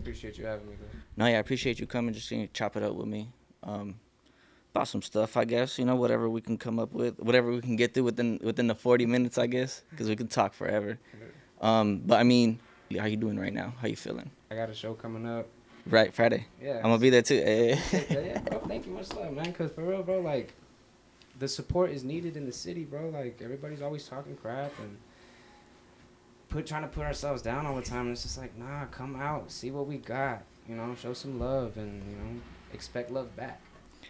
appreciate you having me, though. No, yeah, I appreciate you coming, just to chop it up with me. About some stuff, I guess. You know, whatever we can come up with, whatever we can get through within the 40 minutes, I guess, because we can talk forever. But I mean, how you doing right now? How you feeling? I got a show coming up. Right, Friday. Yeah. I'm gonna be there too. Yeah, bro. Thank you much love, man. Cause for real, bro, like the support is needed in the city, bro. Like everybody's always talking crap and trying to put ourselves down all the time. And it's just like, nah, come out, see what we got. You know, show some love and expect love back.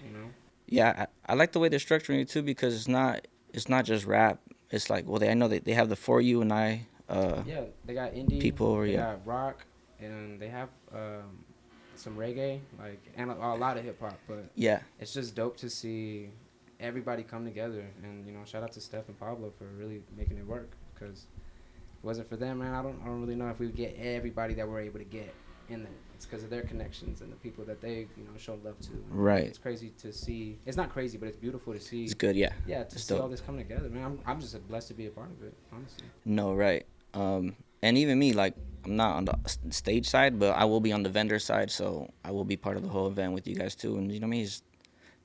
You know. Yeah, I like the way they're structuring it too, because it's not just rap. It's like, well, I know they have the For You and I. Yeah, they got indie people, or they yeah, got rock, and they have some reggae, like, and a lot of hip hop. But yeah, it's just dope to see everybody come together. And shout out to Steph and Pablo for really making it work. Because if it wasn't for them, man, I don't really know if we would get everybody that we're able to get in there. It's because of their connections and the people that they've shown love to. And right. It's crazy to see. It's not crazy, but it's beautiful to see. It's good, yeah. Yeah, to it's see dope. all this come together, man. I'm just blessed to be a part of it, honestly. No, right. And even me, like, I'm not on the stage side, but I will be on the vendor side, so I will be part of the whole event with you guys too. And you know what I mean? It's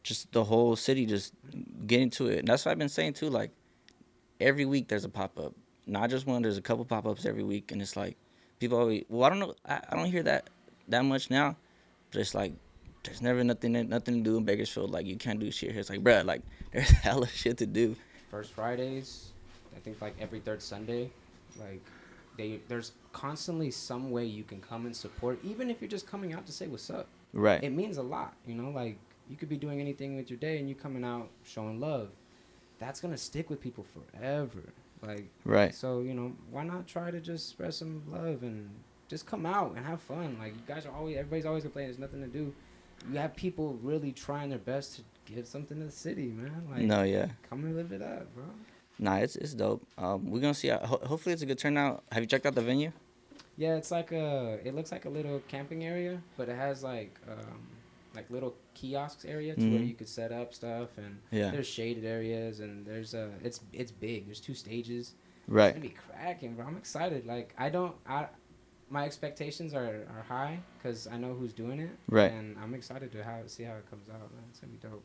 just the whole city just getting to it. And that's what I've been saying too. Like, every week there's a pop up, not just one. There's a couple pop ups every week, and it's like people always. Well, I don't know. I don't hear that much now, but it's like there's never nothing to do in Bakersfield. Like, you can't do shit here. It's like, bruh, like, there's hella shit to do. First Fridays, I think, like every third Sunday, like there's constantly some way you can come and support, even if you're just coming out to say what's up. Right. It means a lot, like you could be doing anything with your day and you coming out showing love. That's gonna stick with people forever. Like, right. So why not try to just spread some love and just come out and have fun? Like, you guys are everybody's always complaining there's nothing to do. You have people really trying their best to give something to the city, man. Like, no, yeah. Come and live it up, bro. Nah, it's dope. We're gonna see. Hopefully, it's a good turnout. Have you checked out the venue? Yeah, it's like it looks like a little camping area, but it has like little kiosks area to where you could set up stuff, and there's shaded areas, and there's it's big. There's 2 stages. Right. It's gonna be cracking, bro. I'm excited. Like, my expectations are high because I know who's doing it. Right. And I'm excited to see how it comes out, man. It's gonna be dope.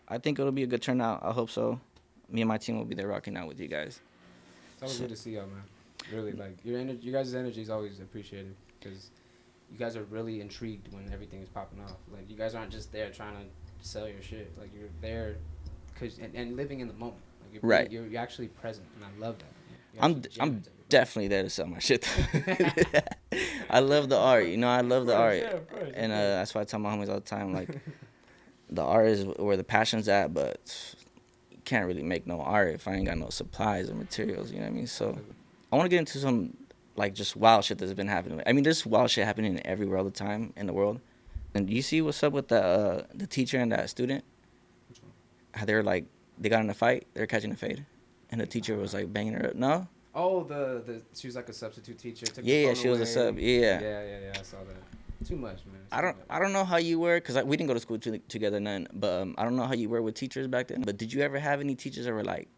I think it'll be a good turnout. I hope so. Me and my team will be there rocking out with you guys. It's always good to see y'all, man. Really, like, your guys' energy is always appreciated because you guys are really intrigued when everything is popping off. Like, you guys aren't just there trying to sell your shit. Like, you're there and living in the moment. Like, right. You're actually present, and I love that. I'm definitely there to sell my shit. I love the art. I love the art. Yeah, of course, and that's why I tell my homies all the time, like, the art is where the passion's at, but you can't really make no art if I ain't got no supplies or materials, you know what I mean? So I want to get into some, like, just wild shit that's been happening. I mean, there's wild shit happening everywhere all the time in the world. And you see what's up with the teacher and that student? Which one? How they were, like, they got in a fight, they were catching a fade, and the teacher was, like, banging her up. No? Oh, she was like a substitute teacher. Yeah, she was a sub. Yeah. Yeah, I saw that. Too much, man. I don't know how you were, because we didn't go to school together none, but I don't know how you were with teachers back then. But did you ever have any teachers that were like,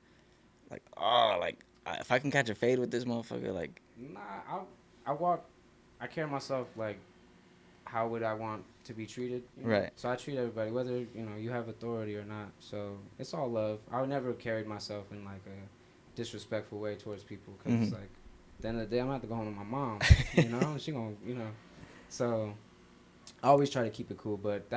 oh, like, if I can catch a fade with this motherfucker, like... Nah, I carry myself like, how would I want to be treated? Right. So I treat everybody, whether, you have authority or not. So it's all love. I would never carry myself in, like, a disrespectful way towards people, because, like, at the end of the day, I'm going to have to go home to my mom, she going to, So I always try to keep it cool, but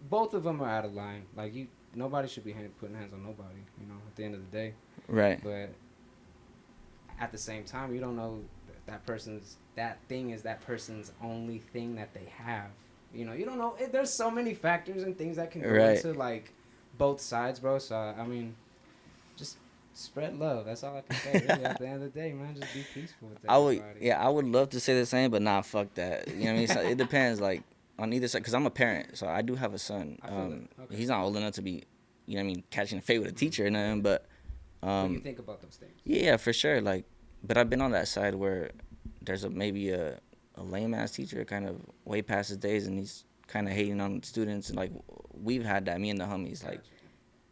both of them are out of line. Like, nobody should be putting hands on nobody, at the end of the day. Right. But at the same time, you don't know that thing is that person's only thing that they have. You don't know. There's so many factors and things that can go into, like, both sides, bro. So, I mean, just spread love. That's all I can say, really. At the end of the day, man, just be peaceful with everybody. I would love to say the same, but nah, fuck that. You know what I mean? So it depends, like, on either side, because I'm a parent, so I do have a son. Okay. He's not old enough to be, catching a fade with a teacher or nothing, but... what do you think about those things? Yeah, for sure. Like, but I've been on that side where there's maybe a lame ass teacher, kind of way past his days, and he's kind of hating on students. And, like, we've had that, me and the homies, like,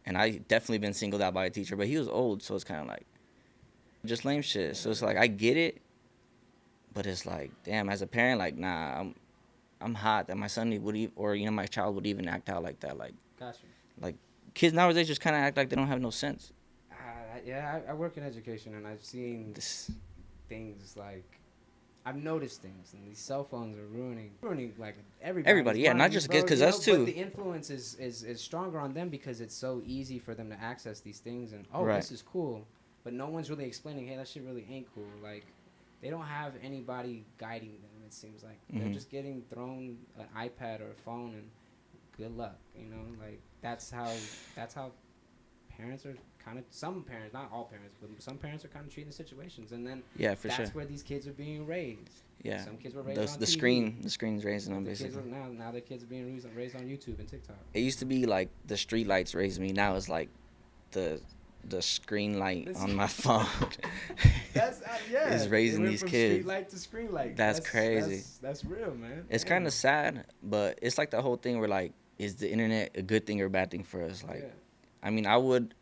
and I definitely been singled out by a teacher, but he was old, so it's kind of like just lame shit. So it's like, I get it, But it's like, damn, as a parent, like, nah, I'm hot that my son would or my child would even act out like that. Like, Gotcha. like kids nowadays just kind of act like they don't have no sense. Yeah, I work in education, and I've seen This, things like I've noticed things, and these cell phones are ruining like everybody, yeah, not just kids, because us too. But the influence is stronger on them because it's so easy for them to access these things, and Right. this is cool, but no one's really explaining, hey, that shit really ain't cool. Like, they don't have anybody guiding them. It seems like they're just getting thrown an iPad or a phone, and good luck. Like that's how parents are kind of, some parents, not all parents, but some parents are kind of treating the situations, and then Yeah, for that's sure. where these kids are being raised. Yeah. Some kids were raised on The TV. screen's raising them The kids basically. are now the kids are being raised on YouTube and TikTok. It used to be like the street lights raised me. Now it's like the screen light on my phone. That's yeah. Is raising went these from kids. Street light to screen light. That's crazy. That's real, man. It's Damn. kind of sad, but it's like the whole thing where like, is the internet a good thing or a bad thing for us? Like, Yeah. I mean, I would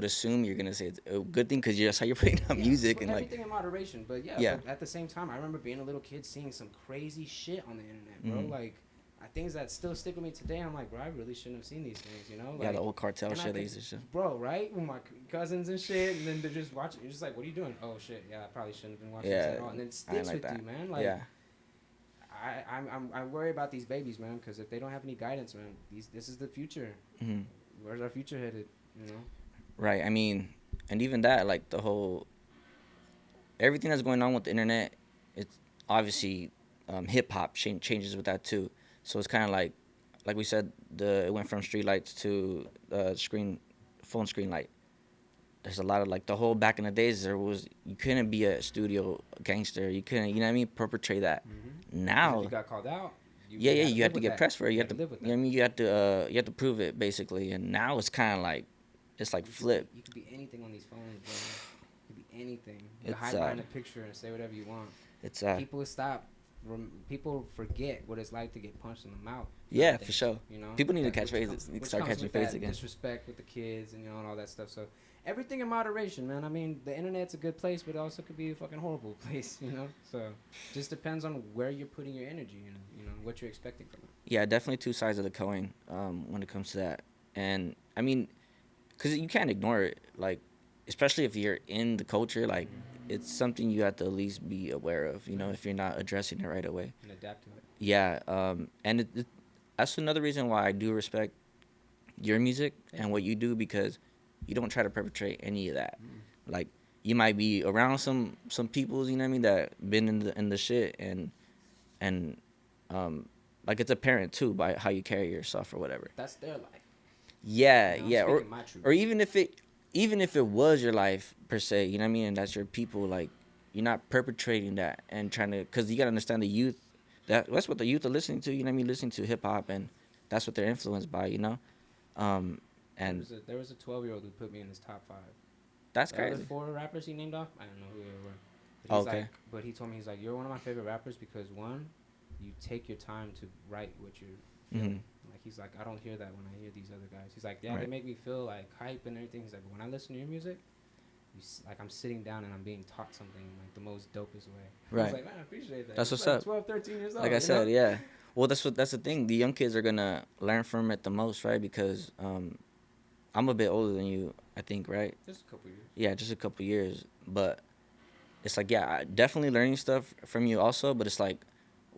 assume you're gonna say it's a good thing because that's how you're putting out music Well, and like. everything in moderation, but Yeah. but at the same time, I remember being a little kid seeing some crazy shit on the internet, bro. Mhm. Like, things that still stick with me today. I'm like, bro, I really shouldn't have seen these things, Like, Yeah, the old cartel and I shit they could- used to show. Bro, right? With my cousins and shit, and then they're just watching. You're just like, what are you doing? Oh shit, yeah, I probably shouldn't have been watching this at all. And then it I ain't sticks like with that. you, man. Like, Yeah. I worry about these babies, man, because if they don't have any guidance, man, this is the future. Hmm. Where's our future headed? Right. I mean, and even that, like the whole everything that's going on with the internet, it's obviously hip hop changes with that too. So it's kind of like we said, it went from street lights to phone screen light. There's a lot of like the whole back in the days you couldn't be a studio gangster, you couldn't, you know what I mean, perpetrate that. Now If you got called out. you have to get pressed for it. You have to live with you know what I mean, you have to prove it basically. And now it's kind of like flip. You could be anything on these phones, bro. You could be anything. You It's, hide behind a picture and say whatever you want. It's People forget what it's like to get punched in the mouth. Yeah, for sure. People need to That- catch which phases. which Start comes catching with phases that again. Disrespect with the kids and all that stuff. So everything in moderation, man. I mean, the internet's a good place, but it also could be a fucking horrible place. So just depends on where you're putting your energy and what you're expecting from it. Yeah, definitely two sides of the coin when it comes to that. And I mean, because you can't ignore it, like, especially if you're in the culture, like, it's something you have to at least be aware of, if you're not addressing it right away. And adapt to it. Yeah, and that's another reason why I do respect your music and what you do, because you don't try to perpetrate any of that. Like, you might be around some people, that been in the shit, and like, it's apparent too by how you carry yourself or whatever. That's their life. Yeah, I'm yeah, speaking my truth. or even if it was your life per se, and that's your people, like, you're not perpetrating that and trying to, because you gotta understand the youth. That's what the youth are listening to. Listening to hip hop, and that's what they're influenced by. And there was a 12-year-old who put me in his top 5. that's The crazy. other 4 rappers he named off, I don't know who they were. But Okay. but he told me, he's like, you're one of my favorite rappers because, one, you take your time to write what you're feeling. Like, he's like, I don't hear that when I hear these other guys. He's like, yeah, they Right. make me feel like hype and everything. He's like, but when I listen to your music, like, I'm sitting down and I'm being taught something in, like, the most dopest way. I Right. was like, man, I appreciate that. That's He's what's like up. 12, 13 years old. Like I said, yeah. Well, that's the thing. The young kids are gonna learn from it the most, right? Because I'm a bit older than you, I think, right? Just a couple years. Yeah, just a couple years. But it's like, yeah, definitely learning stuff from you also. But it's like,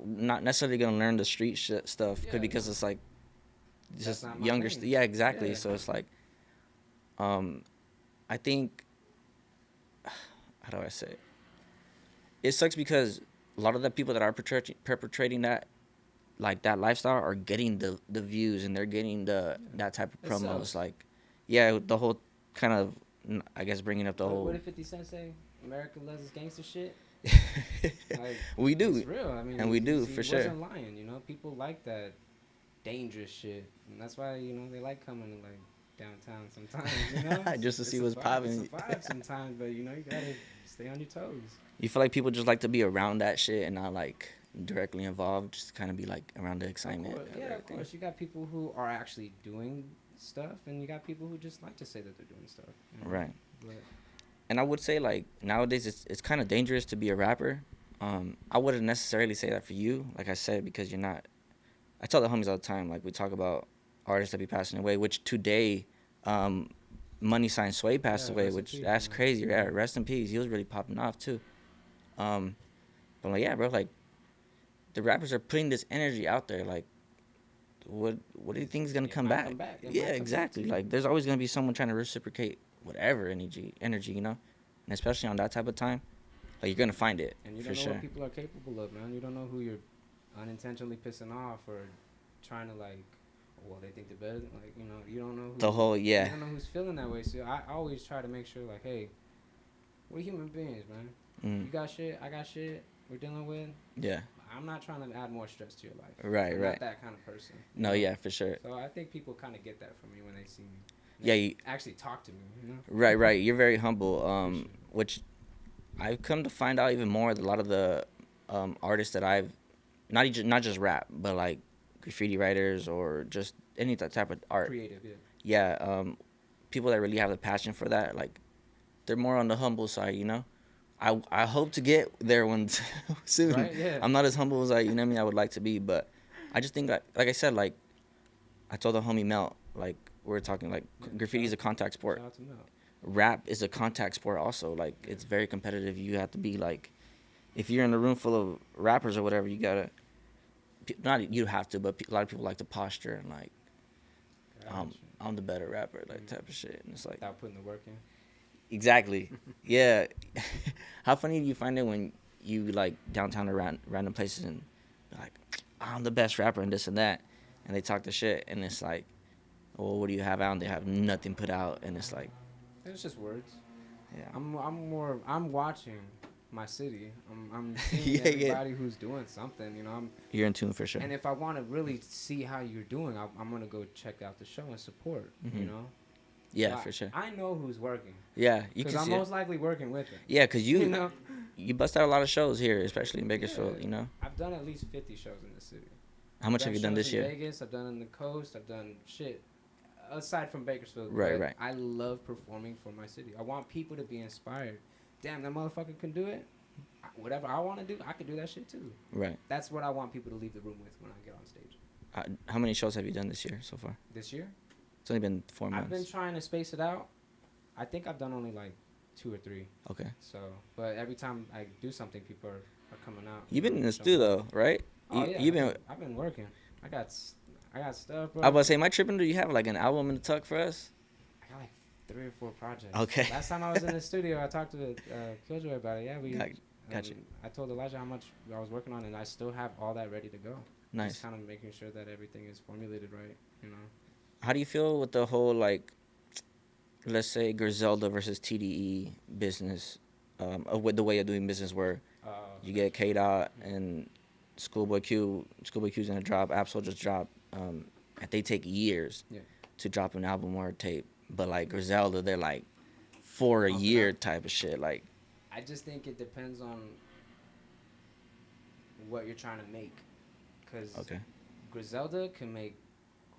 not necessarily gonna learn the street shit stuff, Yeah, because no. it's like That's just not my younger. thing. Yeah, exactly. Yeah. So it's like, I think, how do I say it? It sucks because a lot of the people that are perpetrating that, like, that lifestyle, are getting the views, and they're getting that type of It promos. sells. Like, yeah, the whole kind of, I guess, bringing up the whole. What did 50 Cent say? America loves this gangster shit. Like, We do. It's real. I mean, And we do, he for sure. wasn't lying. People like that dangerous shit, and that's why they like coming to, like, downtown sometimes. Just to It's see a what's vibe, popping. It's a vibe sometimes, but you gotta stay on your toes. You feel like people just like to be around that shit and not, like, directly involved, just kind of be, like, around the excitement. Of course. You got people who are actually doing stuff, and you got people who just like to say that they're doing stuff. Right. But And I would say, like, nowadays it's kind of dangerous to be a rapper, I wouldn't necessarily say that for you, like I said, because you're not. I tell the homies all the time, like we talk about artists that be passing away, which today, Money Sign Sway passed Yeah, away, rest in which peace, that's man. crazy. Yeah, rest in peace. He was really popping off too. Um, but like, yeah, bro, like the rappers are putting this energy out there. Like, what do you think is gonna It come might back? come back. It Yeah, might come back exactly. too. Like, there's always gonna be someone trying to reciprocate whatever energy, you know, and especially on that type of time, like you're gonna find it And you for don't know sure. what people are capable of, man. You don't know who you're unintentionally pissing off or trying to like. Well, they think they're better. Like, you know, you don't know who. The whole You yeah. don't know who's feeling that way. So I always try to make sure, like, hey, we're human beings, man. Mm, You got shit. I got shit. We're dealing with. yeah. I'm not trying to add more stress to your life. Right, I'm right. not that kind of person. you No, know? yeah, for sure. So I think people kind of get that from me when they see me. Yeah, They you, actually talk to me. You know. right. You're very humble. Appreciate it. Which I've come to find out even more. That a lot of the artists that I've not just rap, but like graffiti writers or just any type of art. Creative, yeah. Yeah, people that really have the passion for that, like they're more on the humble side, you know. I hope to get there one soon. Right? Yeah. I'm not as humble as I would like to be, but I just think like I said, like I told the homie Mel, like we were talking, like Yeah, graffiti is a contact sport. Shout out to Mel. Rap is a contact sport also. Like it's very competitive. You have to be like, if you're in a room full of rappers or whatever, you gotta not you have to, but a lot of people like to posture and like Gotcha. I'm the better rapper, like type of shit, and it's like. Without putting the work in. Exactly. Yeah. How funny do you find it when you like downtown or random places and you're like, I'm the best rapper and this and that, and they talk the shit and it's like, well, what do you have out? And they have nothing put out, and it's like, It's just words. yeah. I'm watching my city. I'm seeing Yeah, everybody who's doing something. You know. You're in tune for sure. And if I want to really see how you're doing, I'm gonna go check out the show and support. Mhm. You know. Yeah, So for sure. I know who's working. Yeah, you Because can I'm see it. most likely working with them. Yeah, cause You you know. you bust out a lot of shows here, especially in Bakersfield. Yeah. You know, I've done at least 50 shows in the city. how much have you done shows this in year? Vegas. I've done in the coast. I've done shit aside from Bakersfield. Right, but right. I love performing for my city. I want people to be inspired. Damn, that motherfucker can do it. Whatever I want to do, I can do that shit too. Right. That's what I want people to leave the room with when I get on stage. How many shows have you done this year so far? This year, It's only been 4 months. I've been trying to space it out. I think I've done only like 2 or 3. Okay. So, but every time I do something, people are coming out. You've been in the showing studio, up. right? Oh yeah, You've been. I've been working. I got stuff, bro. I was about to say, am I tripping? Do you have like an album in the tuck for us? I got like 3 or 4 projects. Okay. Last time I was in the studio, I talked to Killjoy about it. Yeah, we. Gotcha. I told Elijah how much I was working on, and I still have all that ready to go. Nice. Just kind of making sure that everything is formulated right, you know. How do you feel with the whole like, let's say Griselda versus TDE business, with the way of doing business where you get K Dot and Schoolboy Q's gonna drop, Absol just dropped, and they take years to drop an album or a tape, but like Griselda, they're like for a year type of shit. Like, I just think it depends on what you're trying to make, because Griselda can make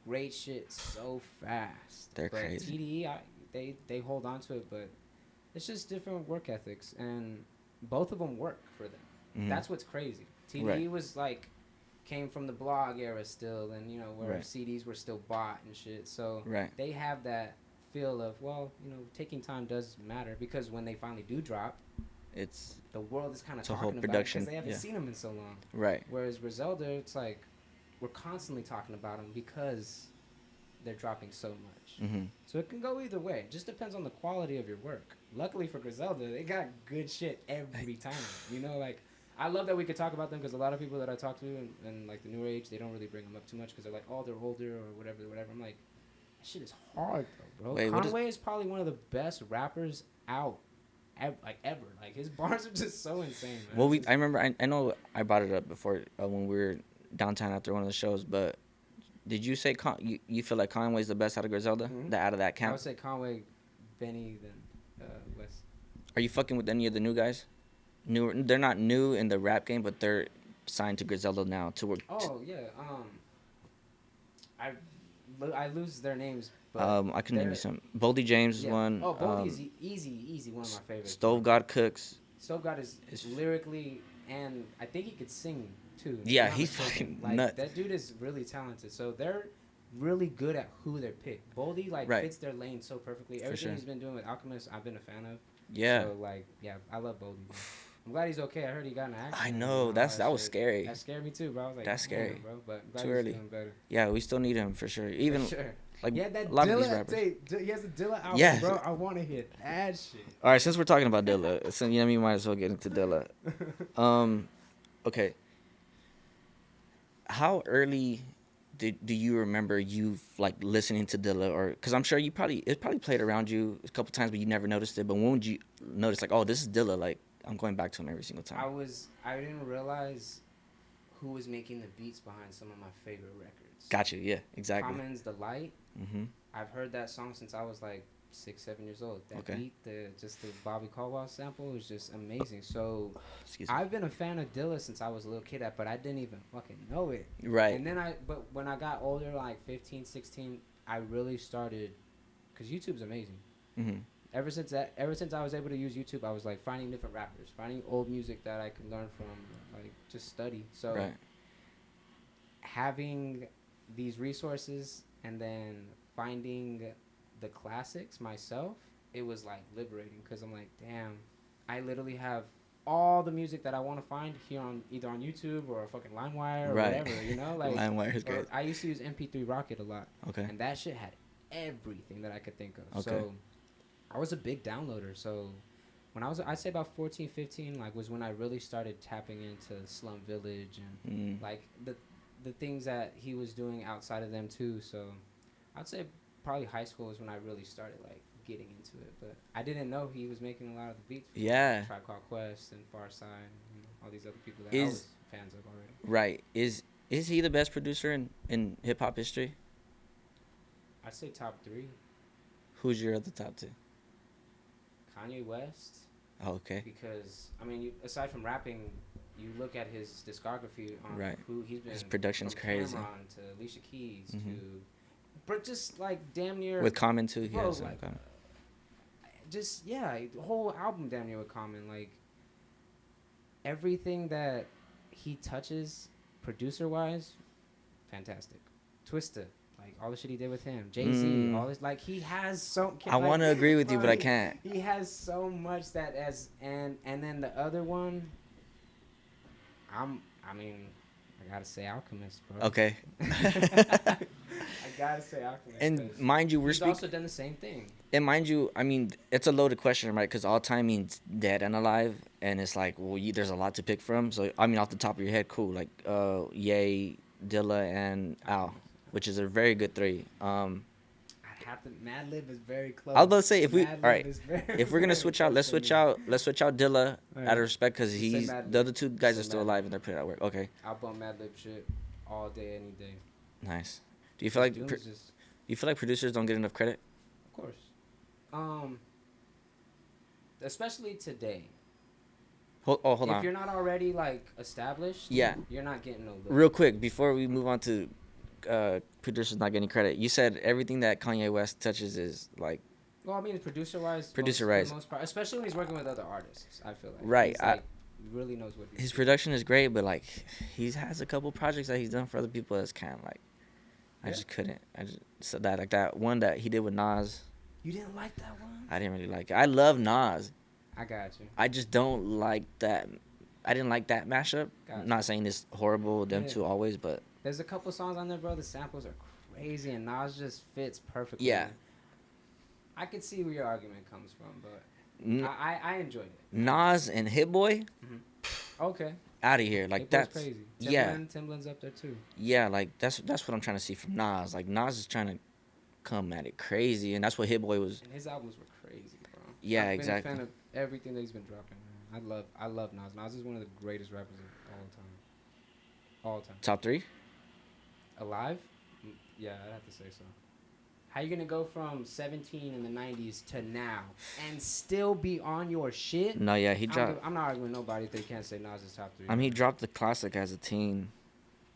great shit so fast. They're but crazy. TDE, they hold on to it, but it's just different work ethics, and both of them work for them. Mhm. That's what's crazy. TDE Right. was like, came from the blog era still, and you know where Right. CDs were still bought and shit. So Right. they have that feel of, well, you know, taking time does matter, because when they finally do drop, it's the world is kind of It's a talking whole about it production, because they haven't yeah. seen them in so long. right. Whereas Griselda, it's like we're constantly talking about them because they're dropping so much. Mhm. So it can go either way. It just depends on the quality of your work. Luckily for Griselda, they got good shit every time. You know, like, I love that we could talk about them, because a lot of people that I talk to and like the new age, they don't really bring them up too much because they're like, oh, they're older or whatever. I'm like, that shit is hard though, bro. Wait, what Conway is probably one of the best rappers out, ever. Like, his bars are just so insane, man. Well, I remember, I know I brought it up before when we were downtown after one of the shows, but did you say you feel like Conway's the best out of Griselda? Mhm. Out of that I camp? would say Conway, Benny, then West. Are you fucking with any of the new guys? They're not new in the rap game, but they're signed to Griselda now to work. Oh yeah. I lose their names. But I can name you some. Boldy James is yeah. one. Oh, Boldy is easy. One of my favorites. Stove God Cooks. Stove God is lyrically and I think he could sing too. Yeah, Not he's mistaken. fucking nuts. That dude is really talented. So they're really good at who they're picked. Boldy Right. fits their lane so perfectly. Everything sure. he's been doing with Alchemist, I've been a fan of. Yeah. So I love Boldy. Bro. I'm glad he's okay. I heard he got in an accident. I know, that was shit. scary. That scared me too, bro. I was like, That's scary. damn, bro. But I'm glad Too he's early. doing better. Yeah, we still need him for sure. Even For sure. like Yeah, that a lot Dilla, of these rappers. he has a Dilla album, Yeah. bro. I want to hear that shit. All right, since we're talking about Dilla, so we might as well get into Dilla. Okay. How early do you remember you like listening to Dilla, or because I'm sure it probably played around you a couple times, but you never noticed it. But when would you notice like, oh, this is Dilla? Like I'm going back to him every single time. I didn't realize who was making the beats behind some of my favorite records. Gotcha. Yeah. Exactly. Common's The Light. Mhm. I've heard that song since I was like 6-7 years old. That Okay. beat, the Bobby Caldwell sample was just amazing. So Excuse me. I've been a fan of Dilla since I was a little kid, but I didn't even fucking know it. Right. And then but when I got older, like 15, 16, I really started, because YouTube's amazing. Mhm. Ever since I was able to use YouTube, I was like finding different rappers, finding old music that I could learn from, like just study. So Right. having these resources and then finding the classics myself, it was like liberating, because I'm like, damn, I literally have all the music that I want to find here on either on YouTube or a fucking LimeWire or Right. whatever, you know, like LimeWire is great. I used to use MP3 Rocket a lot, Okay. and that shit had everything that I could think of. Okay. So I was a big downloader. So when I'd say about 14, 15, like was when I really started tapping into Slum Village and like the things that he was doing outside of them too. So I'd say probably high school is when I really started like getting into it. But I didn't know he was making a lot of the beats. Yeah. Tribe Called Quest and Farside, and all these other people that I was fans of already. Right. Is he the best producer in hip hop history? I'd say top 3. Who's your other top 2? Kanye West. Oh, okay. Because I mean, aside from rapping, you look at his discography on Right. who he's been. His production's from crazy. Cameron to Alicia Keys Mhm. to, but just like damn near With Common too. Bro, Yeah. Some like, Common. just the whole album damn near with Common. Like everything that he touches, producer wise, fantastic. Twista. Like all the shit he did with him, Jay-Z, all this, like he has so. I want to agree with you, but I can't. He has so much that and then the other one. I gotta say Alchemist, bro. Okay. I gotta say Alchemist. And mind you, he's also done the same thing. And mind you, I mean, it's a loaded question, right? Because all time means dead and alive, and it's like, well, there's a lot to pick from. So I mean, off the top of your head, cool. Like, Ye, Dilla, and Al, which is a very good 3. I'd have to. Madlib is very close. I was about to say Madlib if we're gonna switch out, let's switch out Dilla Right. out of respect because Let's say the other 2 guys Say are still Madlib. alive and they're putting out work. Okay, I'll bump Madlib shit all day, any day. nice. Do you feel like Doom's just, producers don't get enough credit? of course. Especially today. Hold If on. you're not already like established, Yeah. you're not getting no look. Real quick before we move on to producers not getting credit, you said everything that Kanye West touches is like Well, I mean, producer-wise. Producer-wise. For the most part, especially when he's working with other artists, I feel like. Right, He's, like, really knows what he's his doing. production is great, but like he has a couple projects that he's done for other people that's kind of like I Yeah. just couldn't. I just said that like that one that he did with Nas. You didn't like that one? I didn't really like it. I love Nas. I got you. I just don't like that. I didn't like that mashup. Gotcha. I'm not saying it's horrible, them Yeah. two always, but There's a couple songs on there, bro. The samples are crazy, and Nas just fits perfectly. Yeah. I could see where your argument comes from, but N- I enjoyed it. Nas and Hit Boy Okay. out of here. Like It goes that's crazy. yeah. Timbaland's up there too. Yeah, like that's what I'm trying to see from Nas. Like Nas is trying to come at it crazy, and that's what Hit Boy was. And his albums were crazy, bro. Yeah, I've exactly. been a fan of everything that he's been dropping, man. I love Nas. Nas is one of the greatest rappers of all time. All time. Top 3? Alive? Yeah, I'd have to say so. How you gonna go from 17 in the 90s to now and still be on your shit? No, yeah, he dropped. I'm not arguing with nobody if they can't say Nas is top 3. I mean, he dropped the classic as a teen.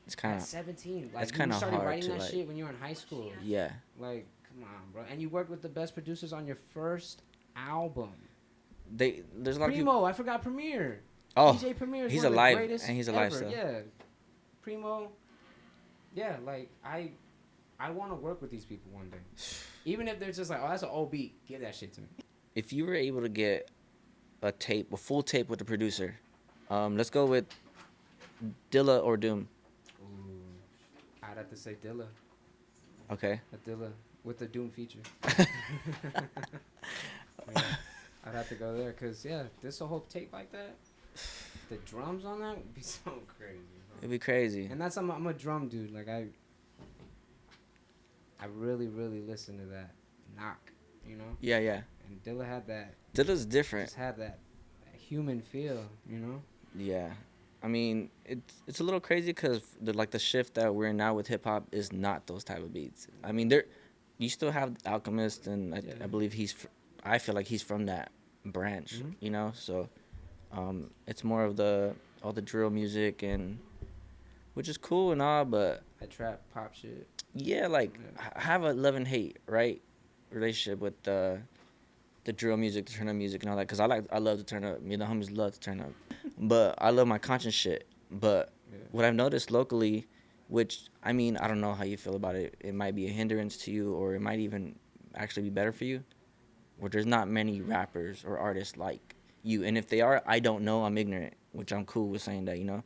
It's kind At of 17, like it's you kinda started hard writing to, that like- shit when you were in high school. yeah. Like, come on, bro. And you worked with the best producers on your first album. There's a lot of people. Primo, I forgot Premier. Oh, DJ Premier is he's one of the alive, greatest and he's alive ever. still. Yeah, Primo. Yeah, like I want to work with these people one day. Even if they're just like, oh, that's an old beat, give that shit to me. If you were able to get a full tape with the producer, let's go with Dilla or Doom. Ooh, I'd have to say Dilla. Okay. A Dilla with the Doom feature. Yeah, I'd have to go there because this a whole tape like that. The drums on that would be so crazy. Bro. It'd be crazy. And that's I'm a drum dude. Like I really listen to that knock, you know. Yeah, yeah. And Dilla had that. Dilla's different. Just had that human feel, you know. Yeah, I mean it's a little crazy because the shift that we're in now with hip hop is not those type of beats. I mean you still have Alchemist, and I believe I feel like he's from that branch, you know. So it's more of all the drill music, and which is cool and all, but that trap pop shit. Yeah, like I have a love and hate relationship with the drill music, the turn up music, and all that. Cause I love to turn up. Me and the homies love to turn up, but I love my conscious shit. But what I've noticed locally, which I mean, I don't know how you feel about it. It might be a hindrance to you, or it might even actually be better for you. Where there's not many rappers or artists like you, and if they are, I don't know. I'm ignorant, which I'm cool with saying that. You know,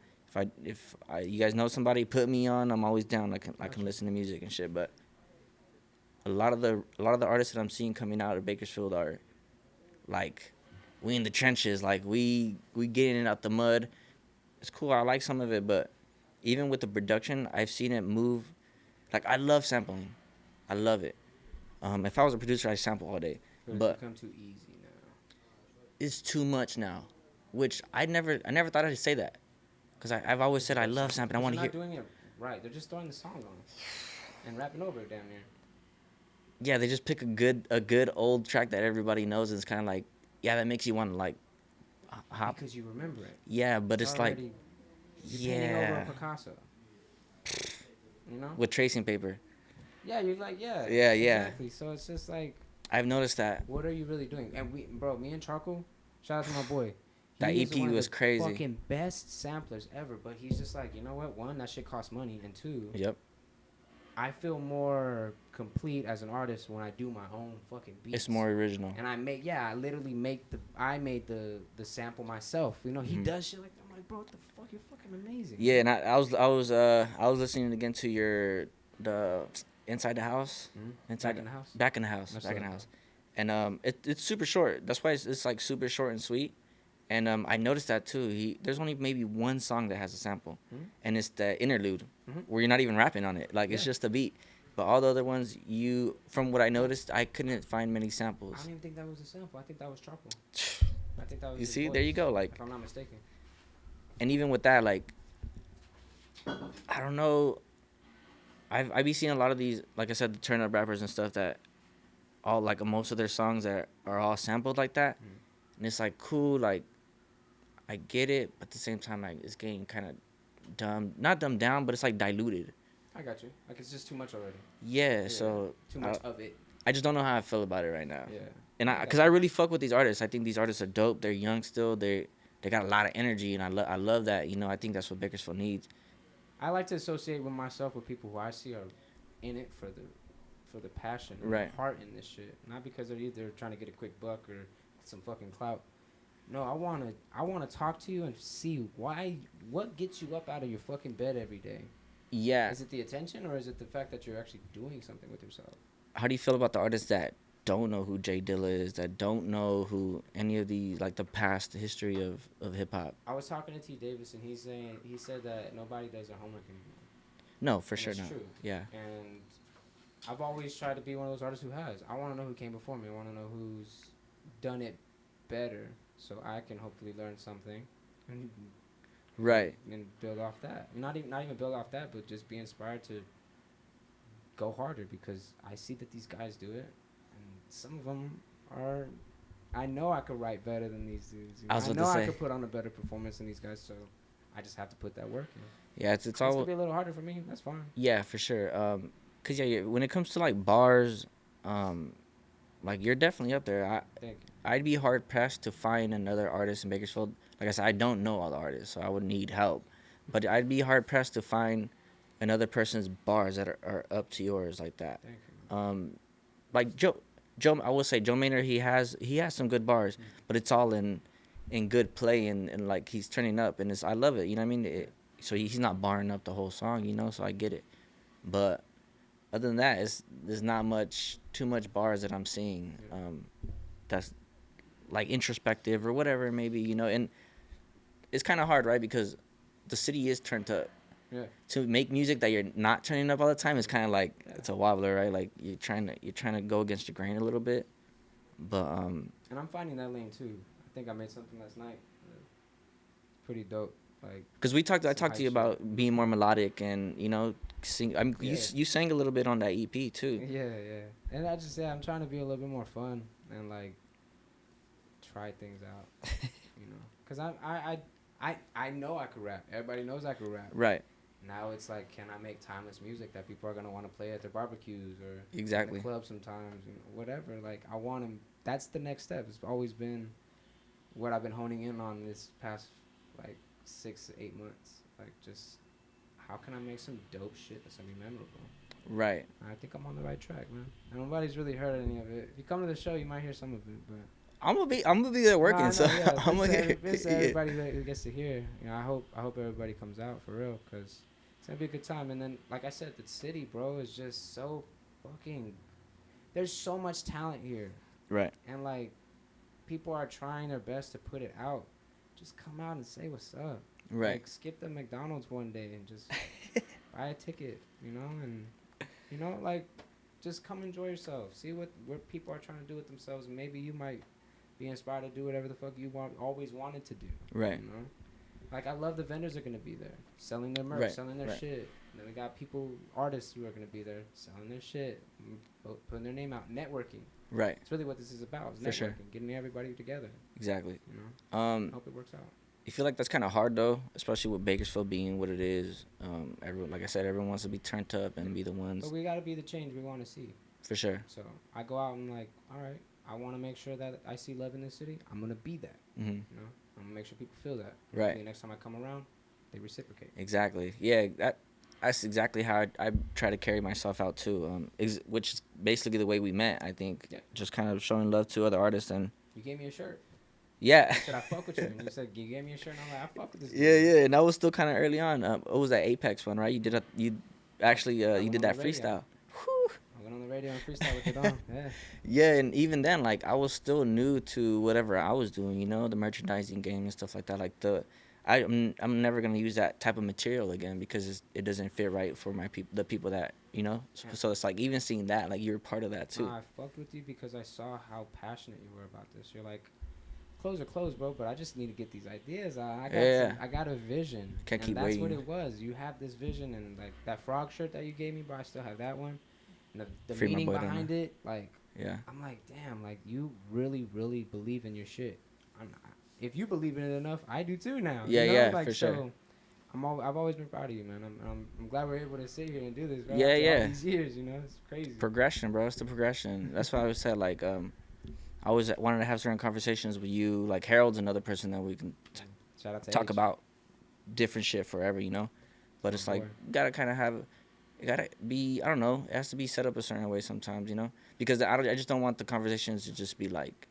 if you guys know somebody, put me on. I'm always down. I can listen to music and shit. But a lot of the artists that I'm seeing coming out of Bakersfield are like, we in the trenches. Like we getting it out the mud. It's cool. I like some of it, but even with the production, I've seen it move. Like I love sampling. I love it. If I was a producer, I'd sample all day. But it's become too easy now. It's too much now, which I never thought I'd say that, because I've always said I love sampling. I want to hear. They're not doing it right. They're just throwing the song on and rapping over it damn near. Yeah, they just pick a good old track that everybody knows, and it's kind of like, yeah, that makes you want to like hop. Because you remember it. Yeah, but it's like, you're painting over a Picasso. You know. With tracing paper. Yeah, you're like, yeah. Yeah. Exactly. So it's just like. I've noticed that. What are you really doing? And me and Charcoal, shout out to my boy. That EP was crazy. Fucking best samplers ever. But he's just like, you know what? One, that shit costs money, and two. Yep. I feel more complete as an artist when I do my own fucking beats. It's more original. And I literally made the sample myself. You know, he does shit like that. I'm like, bro, what the fuck? You're fucking amazing. Yeah, and I was listening again to the Inside the House. Back in the House. Back in the House. And it's super short. That's why it's like super short and sweet. And I noticed that too. There's only maybe one song that has a sample, and it's the interlude, where you're not even rapping on it. Like it's just a beat. But all the other ones, from what I noticed, I couldn't find many samples. I don't even think that was a sample. I think that was Charcoal. I think that was. You see, voice, there you go. Like, if I'm not mistaken. And even with that, like, I don't know. I be seeing a lot of these, like I said, the turn up rappers and stuff that all like most of their songs are all sampled like that, and it's like cool, like I get it, but at the same time, like it's getting kind of not dumbed down, but it's like diluted. I got you. Like it's just too much already. Yeah. So too much of it. I just don't know how I feel about it right now. Yeah. And because I really fuck with these artists. I think these artists are dope. They're young still. They got a lot of energy, and I love that. You know, I think that's what Bakersfield needs. I like to associate with myself with people who I see are in it for the passion, and the heart in this shit. Not because they're either trying to get a quick buck or some fucking clout. No, I wanna talk to you and see what gets you up out of your fucking bed every day. Yeah. Is it the attention, or is it the fact that you're actually doing something with yourself? How do you feel about the artists that don't know who Jay Dilla is, that don't know who any of the like the past history of hip hop? I was talking to T. Davis, and he said that nobody does their homework anymore. No, for sure not. True. Yeah. And I've always tried to be one of those artists who has. I want to know who came before me. I want to know who's done it better, so I can hopefully learn something. Right. And build off that. Not even build off that, but just be inspired to go harder, because I see that these guys do it, and some of them are. I know I could write better than these dudes. I know I could put on a better performance than these guys, so I just have to put that work in. Yeah, it's all. Gonna be a little harder for me. That's fine. Yeah, for sure. Cause when it comes to like bars, like you're definitely up there. Thank you. I'd be hard pressed to find another artist in Bakersfield like I said, I don't know all the artists, so I would need help. But I'd be hard pressed to find another person's bars that are up to yours like that. Thank you. Like Joe, I will say Joe Maynard, he has some good bars, but it's all in good play and like he's turning up and I love it. You know what I mean? So he's not barring up the whole song, you know. So I get it, but other than that, there's not too much bars that I'm seeing. That's like introspective or whatever it may be, you know. And it's kind of hard, right? Because the city is turned up. Yeah. To make music that you're not turning up all the time is kind of like it's a wobbler, right? Like you're trying to go against the grain a little bit, but And I'm finding that lane too. I think I made something last night, pretty dope. Like because I talked to you about being more melodic and you know sing. I mean, Yeah. you sang a little bit on that EP too. Yeah. And I'm trying to be a little bit more fun and like try things out, you know. Cause I know I could rap. Everybody knows I could rap. Right. Now it's like, can I make timeless music that people are gonna want to play at their barbecues or Exactly. in the club sometimes, you know, whatever. Like I want to. That's the next step. It's always been what I've been honing in on this past like 6 to 8 months. Like just how can I make some dope shit that's gonna be memorable. Right. I think I'm on the right track, man. And nobody's really heard any of it. If you come to the show, you might hear some of it, but. I'm gonna be there working, No, so yeah, I'm gonna hear. It's everybody who gets to hear. You know, I hope everybody comes out for real, cause it's gonna be a good time. And then, like I said, the city, bro, is just so fucking. There's so much talent here, Right. and like, people are trying their best to put it out. Just come out and say what's up. Right. Like, skip the McDonald's one day and just buy a ticket, you know, and you know, like, just come enjoy yourself. See what people are trying to do with themselves, and maybe you might be inspired to do whatever the fuck you always wanted to do. Right. You know? Like, I love the vendors are going to be there, selling their merch, selling their shit. And then we got artists who are going to be there, selling their shit, putting their name out, networking. Right. It's really what this is about, is networking, sure. getting everybody together. Exactly. You know? Hope it works out. You feel like that's kind of hard, though, especially with Bakersfield being what it is. Everyone, like I said, everyone wants to be turned up and be the ones. But we got to be the change we want to see. For sure. So I go out and, like, all right, I want to make sure that I see love in this city. I'm going to be that. Mm-hmm. You know? I'm going to make sure people feel that. Right. The next time I come around, they reciprocate. Exactly. Yeah, that's exactly how I try to carry myself out, too, which is basically the way we met, I think. Yeah. Just kind of showing love to other artists. And You gave me a shirt. yeah. I said, I fuck with you. And you said, you gave me a shirt. And I'm like, I fuck with this dude. Yeah. And that was still kind of early on. What was that Apex one, right? You did you did that freestyle. I went on the radio and freestyle with it on. Yeah. Yeah, and even then, like, I was still new to whatever I was doing, you know, the merchandising game and stuff like that. Like, I'm never gonna use that type of material again because it doesn't fit right for the people that, you know. Yeah. So it's like even seeing that, like, you're part of that too. I fucked with you because I saw how passionate you were about this. You're like, clothes are clothes, bro, but I just need to get these ideas. I got a vision. Can't keep that's waiting. what it was. You have this vision, and like that frog shirt that you gave me, bro, I still have that one. And the Free my meaning boy behind it, like, Yeah. I'm like, damn, like, you really, really believe in your shit. If you believe in it enough, I do too now. Yeah, you know? yeah, Like, for sure. I've always been proud of you, man. I'm glad we're able to sit here and do this. Right? Yeah, After yeah. all these years, you know, it's crazy. Progression, bro. It's the progression. That's why I always said, like, I always wanted to have certain conversations with you. Like, Harold's another person that we can Shout out to talk H. about different shit forever, you know. But it's like, you gotta kind of have, it gotta be, I don't know, it has to be set up a certain way sometimes, you know, because I just don't want the conversations to just be like,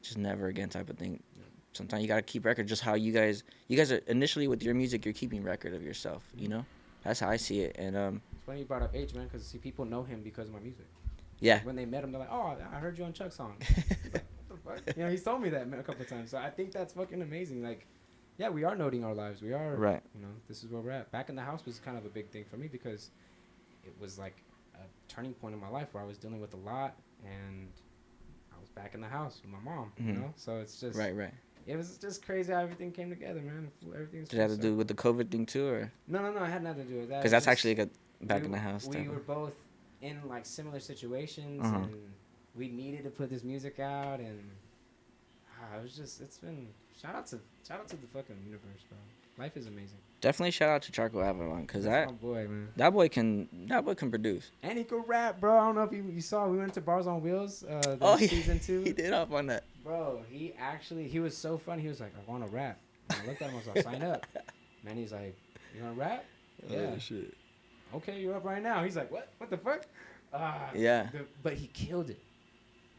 just never again type of thing. Sometimes you gotta keep record, just how you guys are initially with your music, you're keeping record of yourself, you know. That's how I see it. And it's funny you brought up H, man, because see, people know him because of my music. Yeah. When they met him, they're like, "Oh, I heard you on Chuck's song." Like, what the fuck? You know, he's told me that a couple of times. So I think that's fucking amazing. Like, yeah, we are noting our lives. We are, right. You know, this is where we're at. Back in the house was kind of a big thing for me because it was like a turning point in my life where I was dealing with a lot, and I was back in the house with my mom. Mm-hmm. You know, so it's just right. It was just crazy how everything came together, man. Everything's. Did it have to do with the COVID thing too, or? No, it had nothing to do with that. Because that's actually like back in the house. We were both in like similar situations, Uh-huh. and we needed to put this music out, and it was just, it's been shout out to the fucking universe, bro. Life is amazing. Definitely shout out to Charcoal Avalon, because That's my boy, man. that boy can produce. And he could rap, bro. I don't know if you saw, we went to Bars on Wheels, Season 2. He did up on that. Bro, he was so funny. He was like, I want to rap. And I looked at him. I was like, sign up. Man, he's like, you gonna rap? Yeah. Oh, shit. Okay, you're up right now. He's like, what? What the fuck? Yeah. But he killed it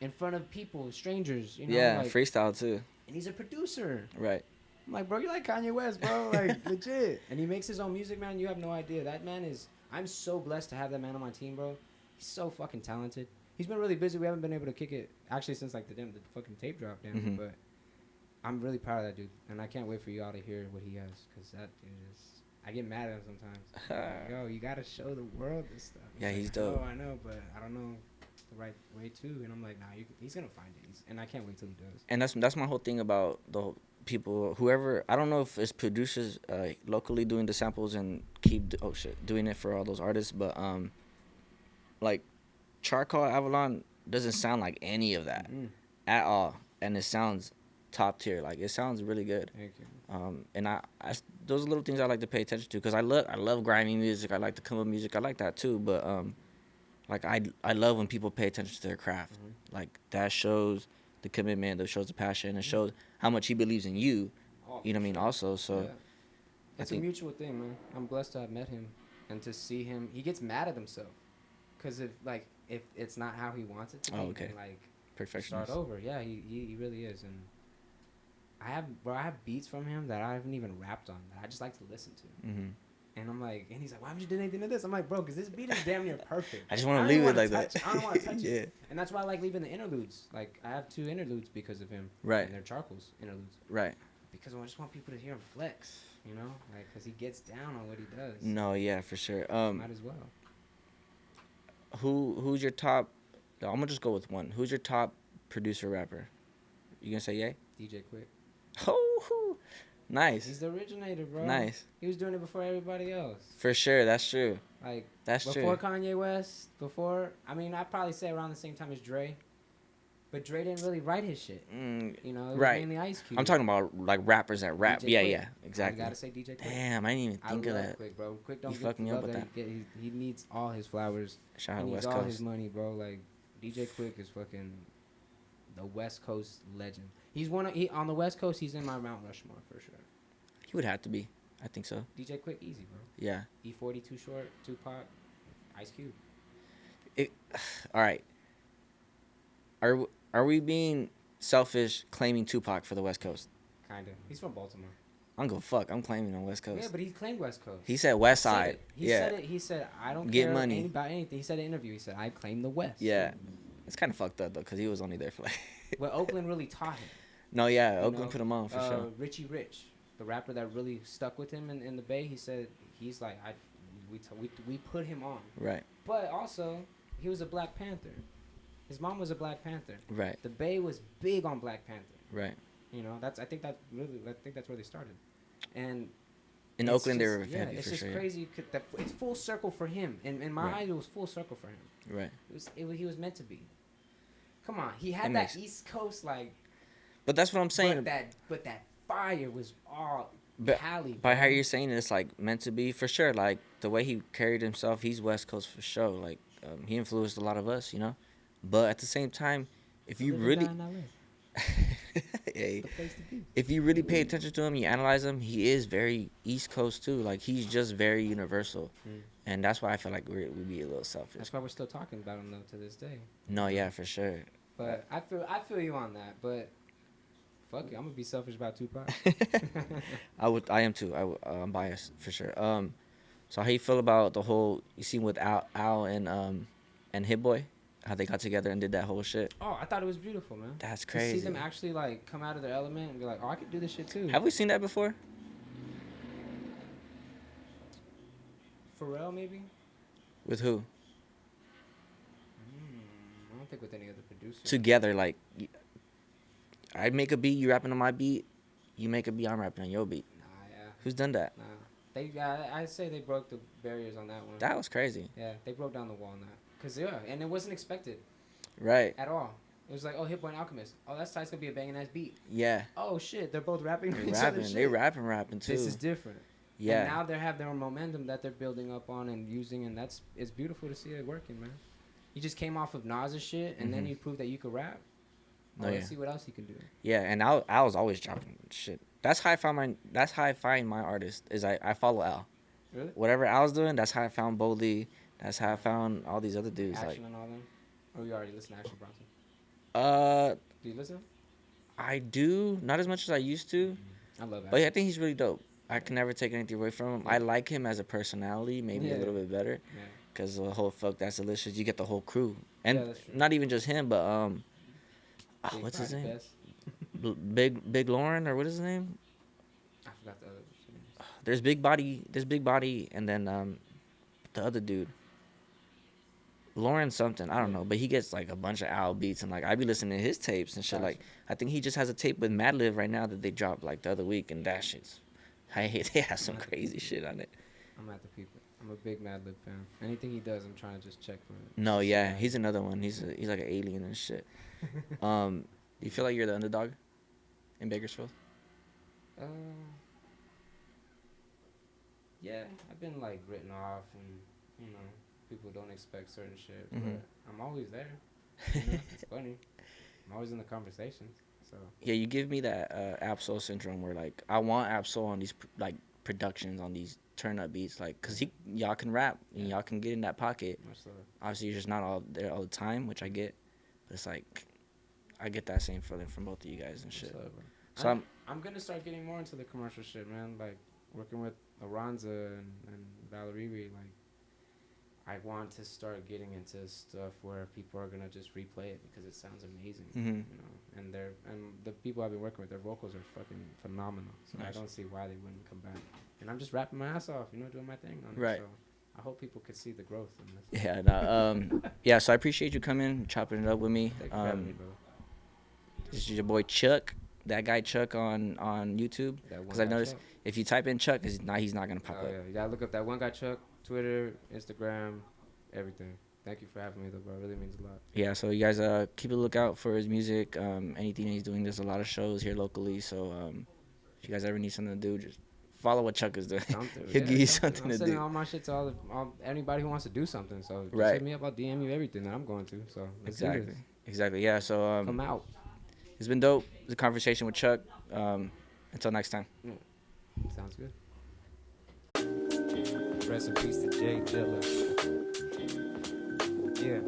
in front of people, strangers. You know, Yeah, like, freestyle too. and he's a producer. Right. I'm like, bro, you like Kanye West, bro, like legit. And he makes his own music, man. You have no idea. That man is. I'm so blessed to have that man on my team, bro. He's so fucking talented. He's been really busy. We haven't been able to kick it actually since like the fucking tape dropped, damn. Mm-hmm. But I'm really proud of that dude, and I can't wait for y'all to hear what he has, cause that dude is. I get mad at him sometimes. Like, yo, you gotta show the world this stuff. Yeah, he's like, dope. Oh, I know, but I don't know the right way too. And I'm like, nah, he's gonna find it. And I can't wait till he does. And that's my whole thing about the people, whoever. I don't know if it's producers locally doing the samples and doing it for all those artists, but like Charcoal Avalon doesn't sound like any of that at all, and it sounds top tier. Like it sounds really good. Thank you. And I those are little things I like to pay attention to because I love grimy music. I like the come up music. I like that too. But like I love when people pay attention to their craft. Mm-hmm. Like that shows the commitment, that shows the passion, and shows how much he believes in you. You know what I mean? Also, so yeah. It's a mutual thing, man. I'm blessed to have met him and to see him. He gets mad at himself because if it's not how he wants it to be, okay. then, like Perfectionist. start over. Yeah, he really is. And I have beats from him that I haven't even rapped on that I just like to listen to. Mm-hmm. And I'm like, and he's like, why haven't you done anything to this? I'm like, bro, because this beat is damn near perfect. I just want to leave it like that. I don't want to touch yeah. it. And that's why I like leaving the interludes. Like, I have 2 interludes because of him. Right. And they're Charcoal's interludes. Right. Because I just want people to hear him flex, you know? Like, because he gets down on what he does. No, yeah, for sure. Might as well. Who's your top? I'm gonna just go with one. Who's your top producer rapper? You gonna say yay? DJ Quick. Oh, nice. He's the originator, bro. Nice. He was doing it before everybody else. For sure, that's true. Like, that's before true. Kanye West, I'd probably say around the same time as Dre. But Dre didn't really write his shit. You know, it was right. mainly Ice Cube. I'm talking about like rappers that rap. DJ Yeah, Quick. yeah, exactly. You gotta say DJ Quick. Damn, I didn't even think of that. Quick, bro. Quick don't You get fucked the me up love with that he needs all his flowers. Shout he out needs West all Coast. his money, bro. Like DJ Quick is fucking the West Coast legend. He's on the West Coast. He's in my Mount Rushmore for sure. He would have to be. I think so. DJ Quick, easy, bro. Yeah. E40 Too Short, Tupac, Ice Cube. All right. Are we being selfish claiming Tupac for the West Coast? Kinda. He's from Baltimore. I'm gonna fuck. I'm claiming on West Coast. Yeah, but he claimed West Coast. He said West Side. He said it. He said, I don't Get care money. about anything. He said in an interview, he said, I claim the West. Yeah. It's kind of fucked up though, cause he was only there for like. But Oakland really taught him. No, yeah, You Oakland know, put him on for sure. Richie Rich, the rapper that really stuck with him in the Bay, he said he's like we put him on. Right. But also he was a Black Panther. His mom was a Black Panther. Right. The Bay was big on Black Panther. Right. You know, I think that's where they started. And in Oakland, they were heavy it's for just sure. crazy. That it's full circle for him. In my eyes, it was full circle for him. Right. He was meant to be. Come on, he had that East Coast like. But that's what I'm saying. But that fire was all Cali. By how you're saying it, it's like meant to be for sure. Like the way he carried himself, he's West Coast for sure. Like he influenced a lot of us, you know. But at the same time, if you really, hey, if you really pay attention to him, you analyze him, he is very East Coast too. Like he's just very universal, and that's why I feel like we'd be a little selfish. That's why we're still talking about him though to this day. No, yeah, for sure. But I feel you on that. But fuck it, I'm gonna be selfish about Tupac. I am too. I'm biased for sure. So how you feel about the whole you seen with Al and Hit Boy, how they got together and did that whole shit? Oh, I thought it was beautiful, man. That's crazy. To see them actually like come out of their element and be like, oh, I could do this shit too. Have we seen that before? Pharrell maybe. With who? I don't think with any other producer. Together, like, I make a beat, you rapping on my beat. You make a beat, I'm rapping on your beat. Nah, yeah. Who's done that? Nah, I say they broke the barriers on that one. That was crazy. Yeah, they broke down the wall on that. Cause and it wasn't expected. Right. At all. It was like, oh, Hit Boy and Alchemist. Oh, that's gonna be a banging ass beat. Yeah. Oh shit, they're both rapping. They rapping too. This is different. Yeah. And now they have their own momentum that they're building up on and using, and it's beautiful to see it working, man. You just came off of Nas's shit, and then you proved that you could rap. Let's see what else you can do. Yeah, and I was always dropping shit. That's how I find my artist. Is I follow Al. Really? Whatever Al's doing, that's how I found Boldly. That's how I found all these other dudes. Action like, and all them? Or you already listen to Action Bronson? Do you listen? I do, not as much as I used to. I love Action. But I think he's really dope. I can never take anything away from him. I like him as a personality, maybe a little bit better. Yeah. Because the whole Fuck That's Delicious, you get the whole crew. And that's true. not even just him, but what's his name? Big Lauren, or what is his name? I forgot the other name. There's Big Body, and then the other dude. Lauren something, I don't know, but he gets like a bunch of Al beats, and like I be listening to his tapes and shit. Like I think he just has a tape with Madlib right now that they dropped like the other week, and that shit's, they have some crazy shit on it. I'm at the people. I'm a big Madlib fan. Anything he does, I'm trying to just check for it. No, yeah, he's another one. He's like an alien and shit. Do you feel like you're the underdog in Bakersfield? Yeah, I've been like written off, and you know, people don't expect certain shit, but I'm always there. You know, it's funny. I'm always in the conversations. So yeah, you give me that Absol syndrome where like I want Absol on these like productions, on these turn up beats, like because y'all can rap and y'all can get in that pocket. Obviously, you're just not all there all the time, which I get. But it's like I get that same feeling from both of you guys and shit. So I'm gonna start getting more into the commercial shit, man. Like working with Aranza and Valerie, like I want to start getting into stuff where people are gonna just replay it because it sounds amazing, you know. And the people I've been working with, their vocals are fucking phenomenal. So nice. I don't see why they wouldn't come back. And I'm just rapping my ass off, you know, doing my thing on it. So I hope people could see the growth in this. Yeah, no, yeah. So I appreciate you coming, chopping it up with me. Thank you for having me, bro. This is your boy Chuck, that guy Chuck on YouTube. Because I've noticed if you type in Chuck, he's not gonna pop up. Yeah, you gotta look up that one guy Chuck. Twitter, Instagram, everything. Thank you for having me, though, bro. It really means a lot. Yeah, so you guys keep a lookout for his music. Anything he's doing, there's a lot of shows here locally. So if you guys ever need something to do, just follow what Chuck is doing. He'll give you something to do. I'm sending all my shit to anybody who wants to do something. So just hit me up. I'll DM you everything that I'm going to. So exactly. Yeah. So come out. It's been dope. The conversation with Chuck. Until next time. Yeah. Sounds good. Rest in peace to J. Dilla. Yeah.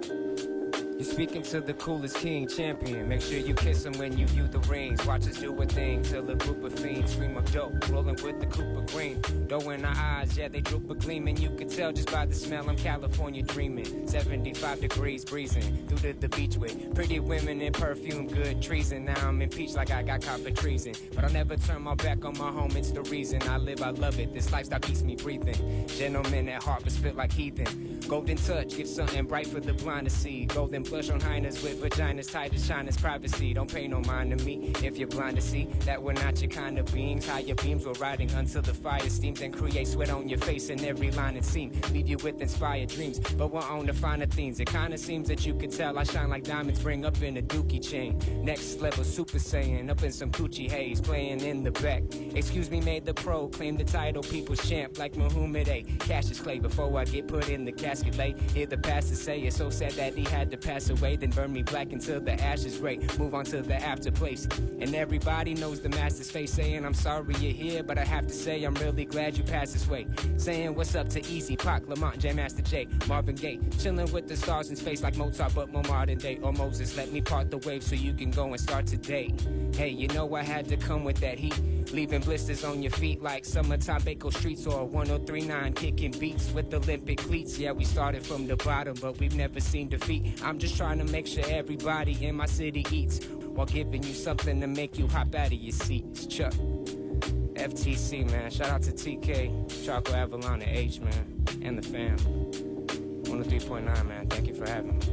You're speaking to the coolest king champion. Make sure you kiss him when you view the rings. Watch us do a thing till a group of fiends scream of dope. Rolling with the Cooper Green. Dough in our eyes, yeah, they droop a gleaming. You can tell just by the smell I'm California dreaming. 75 degrees breezing through the beach with pretty women in perfume, good treason. Now I'm impeached like I got caught for treason. But I'll never turn my back on my home, it's the reason I live, I love it. This lifestyle keeps me breathing. Gentlemen at heart, but spit like heathen. Golden touch, give something bright for the blind to see. Golden blush on highness with vaginas tight as China's privacy. Don't pay no mind to me if you're blind to see that we're not your kind of beings. Higher beams we're riding until the fire steams and create sweat on your face in every line and seam. Leave you with inspired dreams, but we're on the finer themes. It kinda seems that you could tell I shine like diamonds, bring up in a dookie chain. Next level Super Saiyan, up in some coochie haze, playing in the back. Excuse me, made the pro, claim the title, people's champ like Muhammad A. Cassius Clay, before I get put in the casket lay. Hear the pastor say it's so sad that he had to pass away, then burn me black until the ashes gray. Move on to the after place, and everybody knows the master's face, saying I'm sorry you're here, but I have to say I'm really glad you passed this way. Saying what's up to Easy, Pac, Lamont, J Master J, Marvin Gaye, chilling with the stars in space like Mozart, but more modern day. Or Moses, let me part the wave so you can go and start today. Hey, you know I had to come with that heat, leaving blisters on your feet like summertime Bakersfield streets or 1039, kicking beats with Olympic cleats. Yeah, we started from the bottom, but we've never seen defeat. I'm just trying to make sure everybody in my city eats while giving you something to make you hop out of your seat. It's Chuck. FTC, man. Shout out to TK, Charcoal Avalon, and H, man, and the fam. 103.9, man. Thank you for having me.